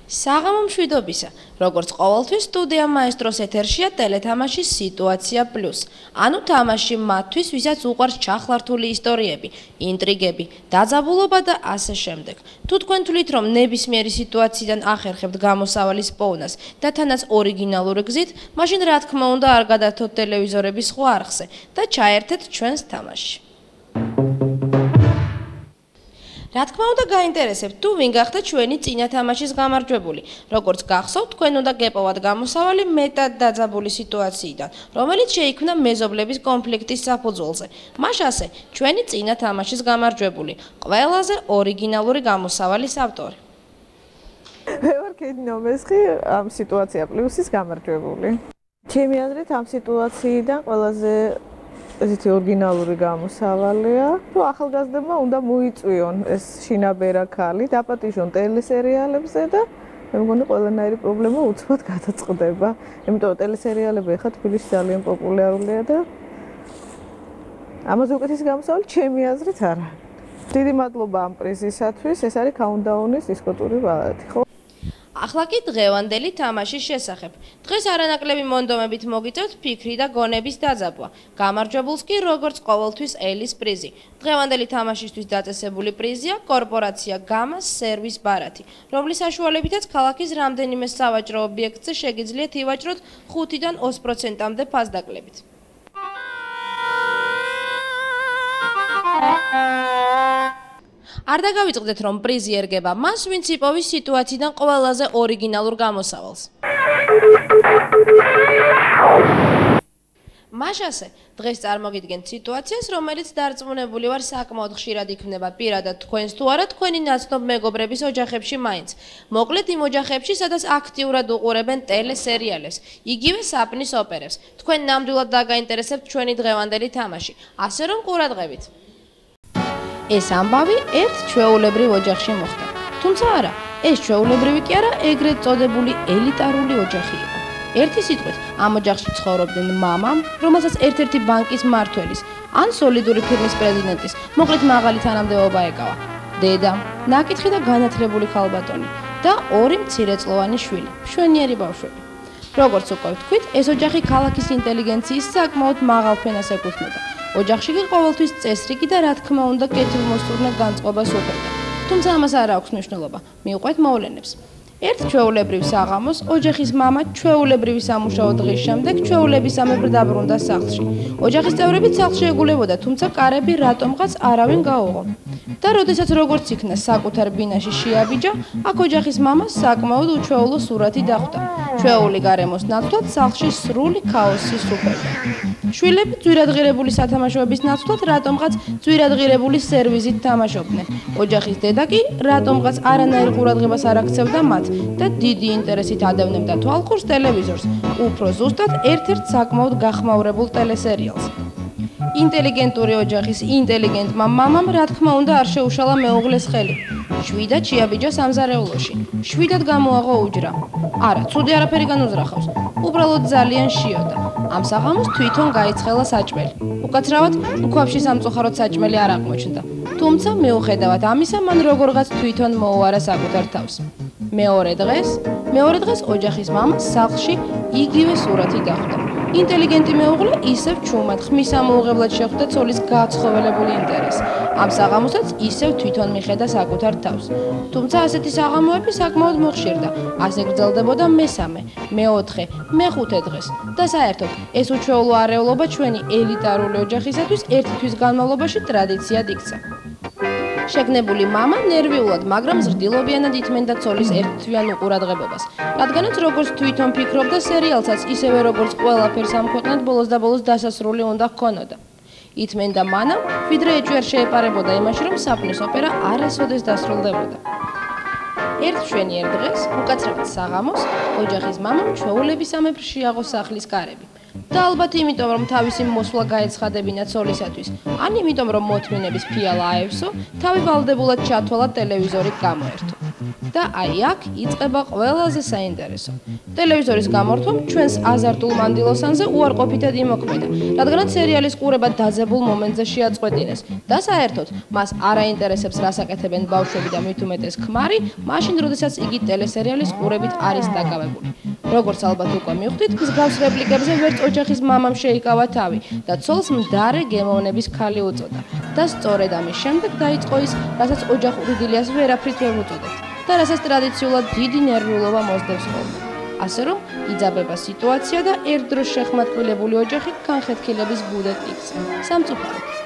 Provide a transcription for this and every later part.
საღამო მშვიდობისა, როგორც ყოველთვის სტუდია მაესტროს ეთერშია ტელეთამაშის სიტუაცია პლუს. ანუ თამაში მათთვის, ვისაც უყვარს ჩახლართული ისტორიები, ინტრიგები, დაძაბულობა და ასე შემდეგ. თუ თქვენ თვლით, რომ ნებისმიერი სიტუაციიდან ახერხებთ გამოსავალის პოვნას და თანაც ორიგინალური გზით, მაშინ რა თქმა უნდა არ გადართოთ ტელევიზორების სხვა არხზე და ჩაერთეთ ჩვენს თამაშში. რა თქმა უნდა გაინტერესებთ თუ ვინ გახდა ჩვენი წინა თამაშის გამარჯვებული. როგორც გახსოვთ, თქვენ უნდა გეპოვათ გამოსავალი მეტად დაძაბული სიტუაციიდან, რომელიც შეიქმნა მეზობლების კონფლიქტის საფუძველზე. მას ასე, ჩვენი წინა თამაშის გამარჯვებული, ყველაზე ორიგინალური გამოსავალის ავტორი. მე ვარ კედინო მესხი ამ სიტუაცია პლუსის გამარჯვებული. ჩემი აზრით ამ სიტუაციიდან ყველაზე ესეთი ორიგინალური გამოსავალია, რომ ახალგაზრდებმა უნდა მოიწვიონ ეს შინაბერა ქალი, დაპატიჟონ ტელესერიალებზე და მე მგონი ყველანაირი პრობლემა უცბად გადაწყდება. იმიტომ რომ ტელესერიალები ახლა თბილისში ძალიან პოპულარულია და ამაზე უკეთესი გამოსავალი ჩემი აზრით არა. დიდი მადლობა ამ პრიზისათვის, ეს არის Countdown-ის დისკოტური ბალადი, ხო? ახლა კი დღევანდელი თამაშის შესახებ. დღეს არანაკლები მონდომებით მოგიწევთ ფიქრი და გონების დაძაბვა. გამარჯვებულს კი როგორც ყოველთვის ელის პრიზი. დღევანდელი თამაშისთვის დაწესებული პრიზია კორპორაცია გამას სერვის ბარათი, რომლის საშუალებითაც ქალაქის რამდენიმე სავაჭრო ობიექტზე შეგიძლიათ ივაჭროთ 5-დან 20%-მდე ფასდაკლებით. არ დაგავიწყდეთ, რომ პრიზი ერგება მას, ვინც იპოვის სიტუაციიდან ყველაზე ორიგინალურ გამოსავალს. მას ასე, დღეს წარმოგიდგენთ სიტუაციას, რომელიც დარწმუნებული ვარ საკმაოდ ხშირად იქნება პირადად თქვენს თუ არა თქვენი ნაცნობ მეგობრების ოჯახებში მაინც. მოკლედ იმ ოჯახებში, სადაც აქტიურად უყურებენ ტელესერიალებს, იგივე საპნის ოპერებს. თქვენ ნამდვილად დაგაინტერესებთ ჩვენი დღევანდელი თამაში, ასე რომ ყურადღებით. ეს ამბავი ერთ ჩვეულებრივ ოჯახში მოხდა. თუმცა არა, ეს ჩვეულებრივი კი არა, ეგრეთ წოდებული ელიტარული ოჯახი იყო. ერთი სიტყვით, ამ ოჯახში ცხოვრობდნენ მამა, რომელსაც ერთ-ერთი ბანკის მმართველის, ან სოლიდური ფირმის პრეზიდენტის, მოკლედ მაღალი თანამდებობა ეკავა. დედა, ნაკითხი და განათლებული ქალბატონი და ორი მცირეწლოვანი შვილი, მშვენიერი ბავშვები. როგორც უკვე ვთქვით, ეს ოჯახი ქალაქის ინტელიგენციის საკმაოდ მაღალ ფენას ეკუთვნოდა. ოჯახში კი ყოველთვის წესრიგი და რა თქმა უნდა კეთილმოსურნე განწყობას უფერდა. თუმცა ამას არ აქვს მნიშვნელობა. მივყვეთ მოვლენებს. ერთ ჩვეულებრივ საღამოს ოჯახის მამა ჩვეულებრივი სამუშაო დღის შემდეგ ჩვეულებისამებრ დაბრუნდა სახლში. ოჯახის წევრები სახლში ეგულებოდა, თუმცა კარები რატომღაც არავინ გაუღო. და როდესაც როგორც იქნა საკუთარ ბინაში შეაბიჯა, აქ ოჯახის მამას საკმაოდ უჩვეულო სურათი დახვდა. ჩვეული გარემოს ნაცვლად სახლში სრული ქაოსი სუფევდა. შვილები ძვირადღირებული სათამაშოების ნაცვლად რატომღაც ძვირადღირებული სერვიზით თამაშობდნენ. ოჯახის დედა კი რატომღაც არანაირ ყურადღებას არ აქცევდა მათ და დიდი ინტერესით ადევნებდა თვალყურს ტელევიზორს, უფრო ზუსტად ერთ-ერთ საკმაოდ გახმაურებულ ტელესერიალს. ინტელიგენტური ოჯახის ინტელიგენტმა მამამ რა თქმა უნდა არ შეუშალა მეუღლეს ხელი. შვიდად შეაბიჯა სამზარეულოში. შვიდად გამოაღო უჯრა. არა, ცუდი არაფერი განუზრახავს. უბრალოდ ძალიან შიოდა. ამ საღამოს თვითონ გაიცხელა საჭმელი. უკაცრავად, უქვაფში სამწუხაროდ საჭმელი არ აღმოჩნდა. თუმცა მიუხედავად ამისა, მან როგორღაც თვითონ მოუარა საკუთარ თავს. მეორე დღეს ოჯახის მამას სახლში იგივე სურათი დახვდა. ინტელიგენტი მეუღლე ისევ ჩუმად ხმის ამოუღებლად შეხვდა ცოლის გაცხოველებული ინტერესი. ამ საღამოსაც ისევ თვითონ მიხედა საკუთარ თავს. თუმცა ასეთი საღამოები საკმაოდ მოხშირდა. ასე გრძელდებოდა მესამე, მეოთხე, მეხუთე დღეს. და საერთოდ ეს უჩვეულო არეულობა ჩვენი ელიტარული ოჯახისათვის ერთი თვის განმავლობაში ტრადიციად იქცა. შეგნებული მამა ნერვიულად, მაგრამ ზრდილობიანად ითმენდა ცოლის ერთთვიან უყურადღებობას. რადგანაც როგორც თვითონ ფიქრობდა სერიალსაც, ისევე როგორც ყველაფერს ამ ქვეყნად ბოლოს და ბოლოს დასასრული უნდა ჰქონოდა. ითმენდა მანამ, ვიდრე ეჭვი არ შეეპარებოდა იმაში, რომ საპნის ოპერა არასოდეს დასრულდებოდა. ერთ მშვენიერ დღეს, უკაცრავად საღამოს, ოჯახის მამამ ჩვეულებისამებრ შეაღო სახლის კარები. და ალბათ იმიტომ რომ თავისი მოსვლა გაეცხადებინათ სოლისათვის, ან იმიტომ რომ მოთმინების ფიალა აევსო, თავი ვალდებულად ჩათვალა ტელევიზორი გამოერთო. და აი აქ იწყება ყველაზე საინტერესო. ტელევიზორის გამორთვამ ჩვენს აზარტულ მანდილოსანზე უარყოფითად იმოქმედა, რადგანაც სერიალის ყურება დაძაბულ მომენტზე შეაწყვეტინეს და საერთოდ მას არ აინტერესებს რას აკეთებენ ბავშვები და მით უმეტეს ქმარი, მაშინ როდესაც იგი ტელესერიალის ყურებით არის დაკავებული. როგორც ალბათ უკვე მივხვდით, მსგავს რეპლიკებზე ვერც ოჯახის მამამ შეიკავა თავი და ცოლს მდარე გემოვნების ქალი უწოდა. და სწორედ ამის შემდეგ დაიწყო ის, რასაც ოჯახური დილიას ვერაფრით ვერ უწოდებთ და რასაც ტრადიციულად დიდი ნერვიულობა მოსდევს ხოლმე. ასე რომ იძაბება სიტუაცია და ერთდროს შეხმატკვილებული ოჯახი განხეთქილების ბუდეთ იქცა. სამწუხაროდ.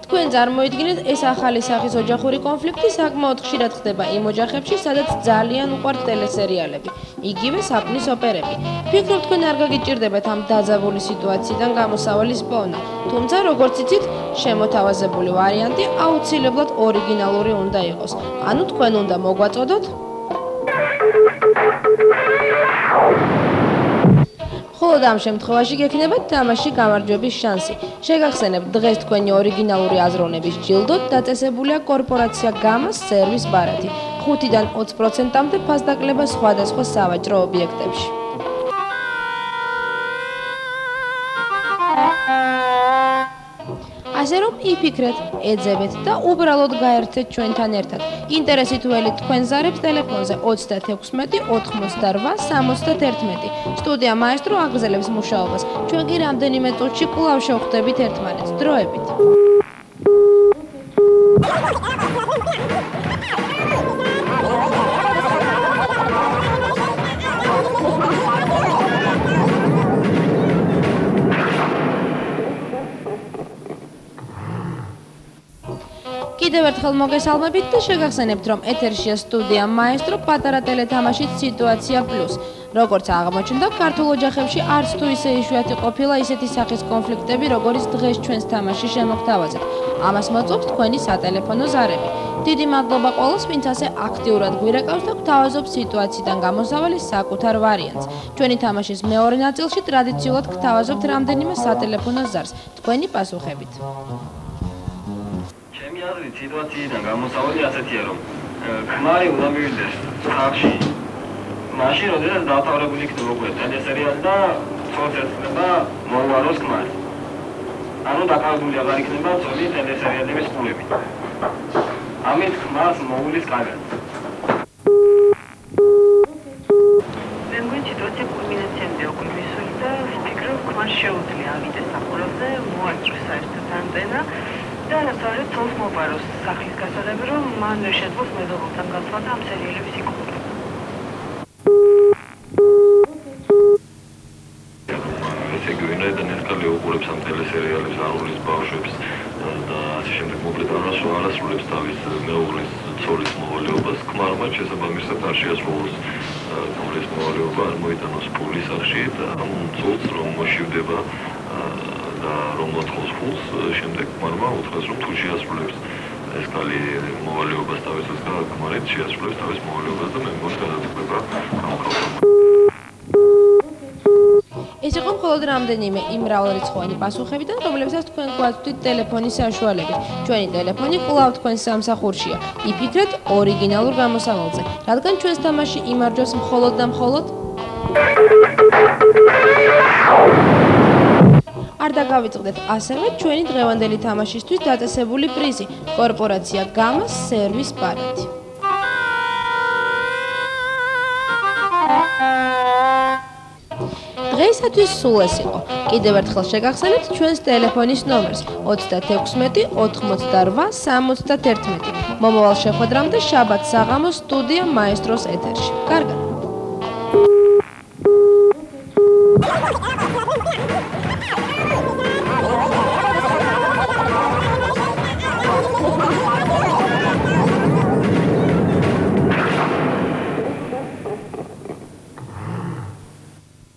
თქვენ წარმოიდგინეთ, ეს ახალი სახის ოჯახური კონფლიქტი საკმაოდ ხშირად ხდება იმ ოჯახებში, სადაც ძალიან უყვართ ტელესერიალები, იგივე საპნის ოპერები. ფიქრობ, თქვენ არ გაგიჭირდებათ ამ დაძაბული სიტუაციიდან გამოსავალის პოვნა, თუმცა როგორც იცით, შემოთავაზებული ვარიანტი აუცილებლად ორიგინალური უნდა იყოს. ანუ თქვენ უნდა მოგვაწოდოთ ხოლო ამ შემთხვევაში გექნებათ თამაში გამარჯვების შანსი. შეგახსენებთ, დღეს თქვენი ორიგინალური აზროვნების ჯილდოდ დაწესებულია კორპორაცია გამას სერვის ბარათი. 5-დან 20%-მდე ფასდაკლება სხვადასხვა სავაჭრო ობიექტებში. ასე რომ იფიქრეთ, ეძებეთ და უბრალოდ გაერთეთ ჩვენთან ერთად. ინტერესით ველით თქვენ ზარებს ტელეფონზე 36 88 71. სტუდია მაესტრო აგრძელებს მუშაობას. ჩვენ კი რამდენიმე წუთში კვლავ შევხვდებით ერთმანეთს. დროებით. კიდევ ერთხელ მოგესალმებით და შეგახსენებთ, რომ ეთერშია სტუდია მაესტრო პატარა ტელეთამაშით სიტუაცია პლუს. როგორც აღმოჩნდა, ქართულ ოჯახებში არც თუ ისე იშვიათი ყოფილა ისეთი სახის კონფლიქტები, როგორიც დღეს ჩვენს თამაში შემოგთავაზეთ. ამას მოწმობს თქვენი სატელეფონო ზარები. დიდი მადლობა ყველას, ვინც ასე აქტიურად გვირეკავს და გვთავაზობს სიტუაციიდან გამოსავალის საკუთარ ვარიანტს. ჩვენი თამაშის მეორე ნაწილში ტრადიციულად გვთავაზობთ რამდენიმე სატელეფონო ზარს, თქვენი პასუხებით. ჩემი აზრით სიტუაციიდან გამოსავალი ასეთია, რომ ქმარი უნდა მივიდეს ხალხში მაშინ, როდესაც დათავრებული იქნება უკვე ტელესერიალი და ცოლს ეცნება მოუაროს ქმარი. ანუ დაკავებული აღარ იქნება ცოლი ტელესერიალების ყურებით. ამით ქმარს მოულის კარგად. მე მგონი სიტუაცია კულმინაციამდე უკვე მისული და ვფიქრობ, ქმარს შეუძლია ავიდეს სახურავზე, მოაჭროს საერთოდ ანტენა და საერთოდ ცოლს მოპაროს სახლის გასაღები, რომ მან ვერ შეძლოს მეზობელთან გასვლა და ამ სერიალების იკვლევა. ესე იგი, ვინაიდან ეს კალი უყურებს ამ ტელესერიალებს, არულის ბავშვებს და ასე შემდეგ, მოკლედ არასრულებს თავის მეუღლის ცოლის მოვალეობას, ქმარმა შესაბამისად არ შეასრულოს ქმრის მოვალეობა, არ მოიტანოს ფული სახში და ამ ცოლს რომ მოშივდება და რომ მოთხოვს ფულს, შემდეგ ქმარმა უთხრას, რომ თუ შეასრულებს ეს კალი მოვალეობას თავისას და ქმარიც შეასრულებს თავის მოვალეობას და მე მგონი გადაწყვეტა ამ ხალხს. ეს იყო მხოლოდ რამდენიმე იმ მრავალრიცხოვანი პასუხებიდან, რომლებსაც თქვენ გვაწვდით ტელეფონის საშუალებით. ჩვენი ტელეფონი კვლავ თქვენს სამსახურშია. იფიქრეთ ორიგინალურ გამოსავალზე, რადგან ჩვენს თამაში იმარჯვებს მხოლოდ და მხოლოდ არ დაგავიწყდეთ ასევე ჩვენი დღევანდელი თამაშისთვის დაწესებული პრიზი კორპორაცია გამას სერვის ბარათი. დღეისათვის სულ ეს იყო. კიდევ ერთხელ შეგახსენებთ ჩვენს ტელეფონის ნომერს 36 88 71. მომავალ შეხვედრამდე შაბათ საღამოს სტუდია მაესტროს ეთერში. კარგად.